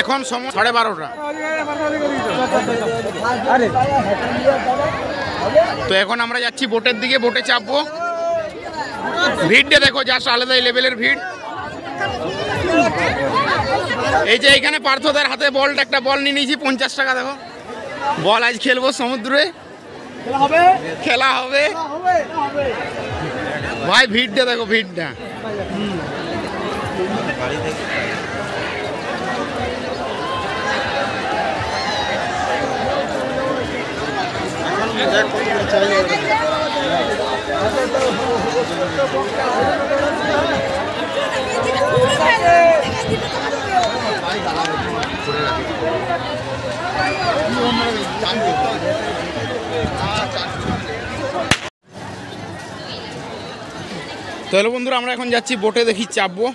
এখন সময় 12:30। তো এখন আমরা যাচ্ছি বোটের দিকে, বোটে চাপবো। ভিড়টা দেখো, জাস্ট আলাদাই লেভেলের ভিড়। এই যে এখানে পার্থদের হাতে বলটা, একটা বল নিয়ে নিয়েছি 50 টাকা। দেখো বল, আজ খেলবো সমুদ্রে, খেলা হবে ভাই। ভিড়টা দেখো, ভিড়টা। তাহলে বন্ধুরা আমরা এখন যাচ্ছি বোটে, দেখি চাপবো।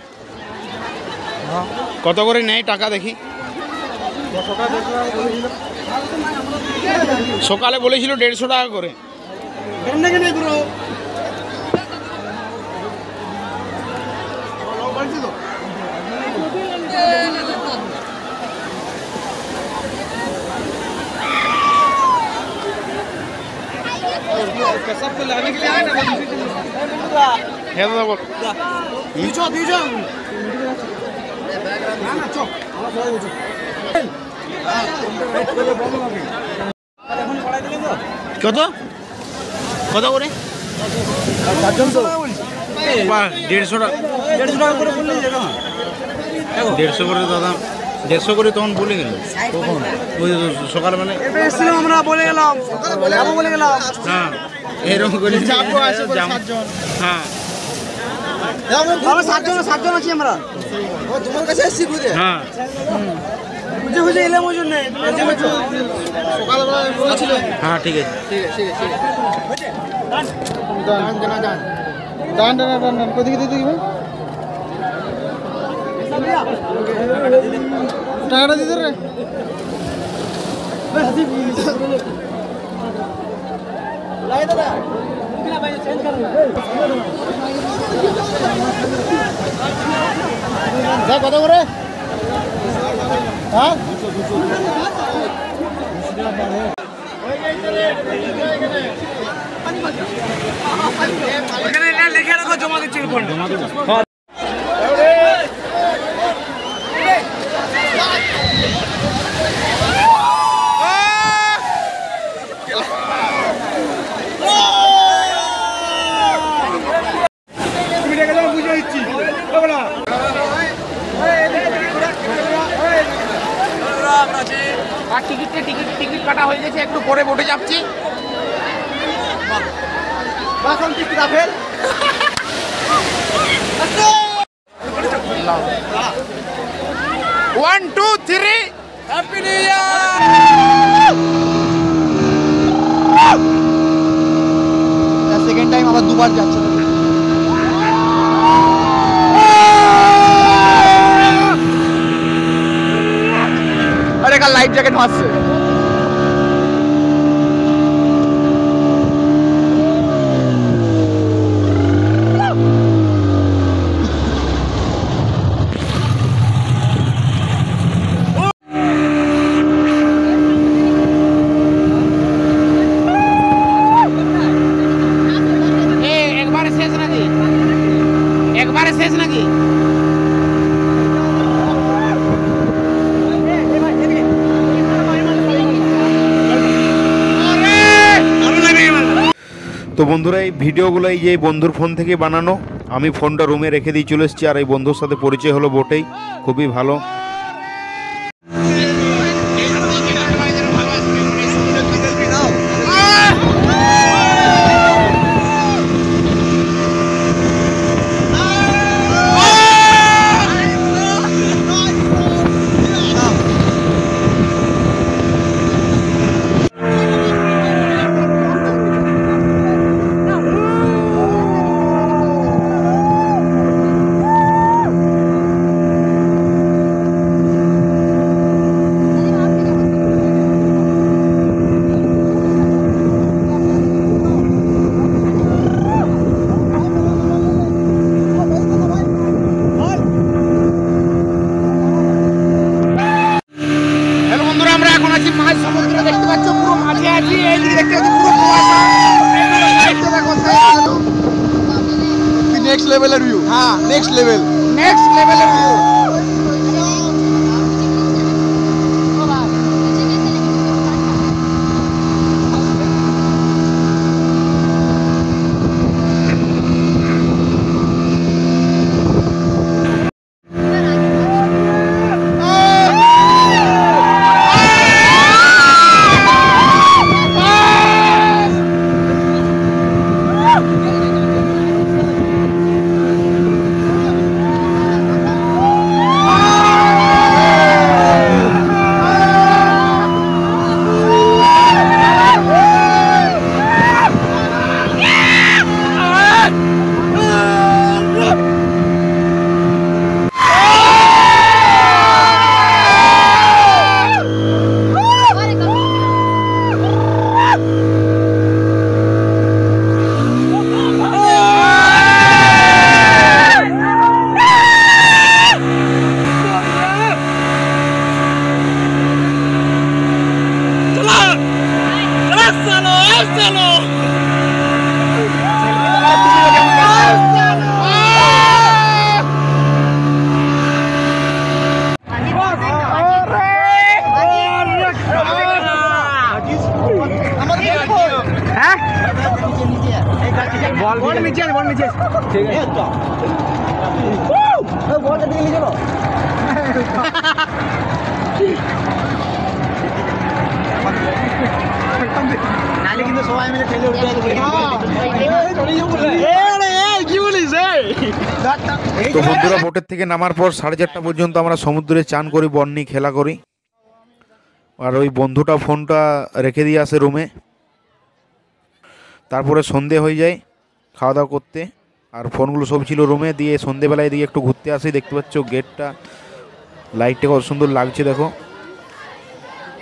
কত করে নেয় টাকা দেখি। সকালে বলেছিল 150 টাকা করে। सबको लाने के लिए आए ना। কত কত করে? 150 টাকা। 150 করে বললে যেটা 150 করে দাদা, 150 করে তখন বলে গেল। কখন? ওই সকাল মানে আমরা বলে গেলাম, বলে গেলাম। হ্যাঁ, এরকম করে চাপবো। আছে 7 জন। হ্যাঁ, আমরা 7 জন আছি আমরা। ও তোমার কাছে এসেছি বুঝে। হ্যাঁ, বুঝে এলাম ওই জন্য। সকালবেলা বলেছিল। হ্যাঁ, ঠিক আছে। ডান কোদিকে দিতে দিবে? টাকাটা দিতে রে। কত করে? হ্যাঁ, লিখে রাখো, জমা দিচ্ছি। আর টিকিট কাটা হয়ে গেছে, একটু পরে বোটে যাচ্ছি। 1 2 3 happy new year. Second time আবার দুবার যাচ্ছে। আরে কাল লাইফ জ্যাকেট মারছে। একবারে শেষ নাকি? তো বন্ধুরা, এই ভিডিওগুলো এই যে বন্ধুর ফোন থেকে বানানো। আমি ফোনটা রুমে রেখে দিয়ে চলে এসেছি। আর এই বন্ধুর সাথে পরিচয় হলো বোটেই, খুবই ভালো। নেক্সট লেভেলের ভিউ। হ্যাঁ নেক্সট লেভেল। নেক্সট লেভেলের ভিউ। বল নিচে আছে, বল নিচে আছে। ঠিক আছে তো বলটা দিয়ে নিয়ে চলো। নালে কিন্তু সবাই মিলে ঠেলে উঠে যাবে। কি বলিস? তো বন্ধুরা বোটের থেকে নামার পর 4:30 পর্যন্ত আমরা সমুদ্রে চান করি, বন্নি খেলা করি। আর ওই বন্ধুটা ফোনটা রেখে দিয়ে আসে রুমে। তারপরে সন্ধে হয়ে যায় খাওয়া দাওয়া করতে, আর ফোনগুলো সব ছিল রুমে। দিয়ে সন্ধেবেলায় দিকে একটু ঘুরতে আসি। দেখতে পাচ্ছ গেটটা, লাইটটা কত সুন্দর লাগছে দেখো।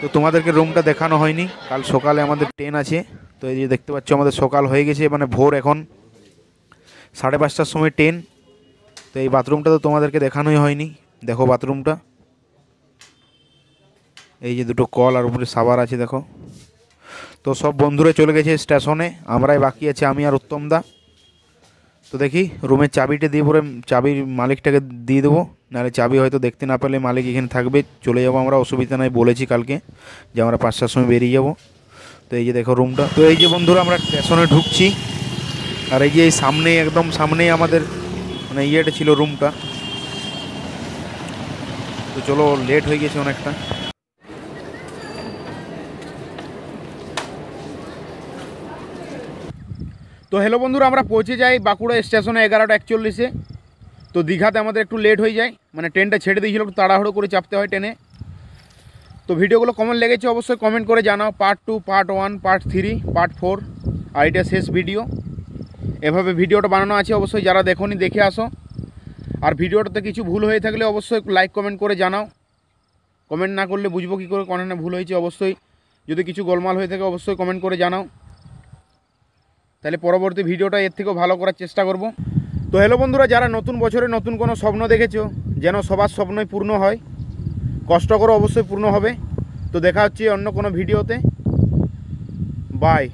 তো তোমাদেরকে রুমটা দেখানো হয়নি, কাল সকালে আমাদের ট্রেন আছে। তো এই যে দেখতে পাচ্ছ আমাদের সকাল হয়ে গেছে, মানে ভোর এখন 5:30টার সময় ট্রেন। তো এই বাথরুমটা তো তোমাদেরকে দেখানোই হয়নি, দেখো বাথরুমটা। এই যে দুটো কল আর উপরে সাবার আছে দেখো। তো সব বন্ধুরা চলে গেছে স্টেশনে, আমরাই বাকি আছে, আমি আর উত্তম দা। তো দেখি রুমের চাবিটা দিয়ে পরে চাবির মালিকটাকে দিয়ে দেবো, নাহলে চাবি হয়তো দেখতে না পেলে মালিক এখানে থাকবে, চলে যাবো আমরা, অসুবিধা নাই। বলেছি কালকে যে আমরা 5টার সময় বেরিয়ে যাব। তো এই যে দেখো রুমটা। তো এই যে বন্ধুরা আমরা স্টেশনে ঢুকছি, আর এই যে এই সামনে একদম সামনেই আমাদের মানে ইয়েটা ছিল রুমটা। তো চলো, লেট হয়ে গেছে অনেকটা। তো হ্যালো বন্ধুরা, আমরা পৌঁছে যাই বাঁকুড়া স্টেশনে 11:41-এ। তো দীঘাতে আমাদের একটু লেট হয়ে যায়, মানে ট্রেনটা ছেড়ে দিয়েছিল, একটু তাড়াহুড়ো করে চাপতে হয় ট্রেনে। তো ভিডিওগুলো কেমন লেগেছে অবশ্যই কমেন্ট করে জানাও। পার্ট 2, পার্ট 1, পার্ট 3, পার্ট 4, আর এটা শেষ ভিডিও। এভাবে ভিডিওটা বানানো আছে, অবশ্যই যারা দেখোনি দেখে আসো। আর ভিডিওটাতে কিছু ভুল হয়ে থাকলে অবশ্যই লাইক কমেন্ট করে জানাও। কমেন্ট না করলে বুঝবো কী করে কোনখানে ভুল হয়েছে। অবশ্যই যদি কিছু গোলমাল হয়ে থাকে অবশ্যই কমেন্ট করে জানাও, তাহলে পরবর্তী ভিডিওটা এর থেকেও ভালো করার চেষ্টা করব। তো হ্যালো বন্ধুরা, যারা নতুন বছরে নতুন কোনো স্বপ্ন দেখেছো, যেন সবার স্বপ্নই পূর্ণ হয়। কষ্ট করো, অবশ্যই পূর্ণ হবে। তো দেখা হচ্ছে অন্য কোনো ভিডিওতে। বাই।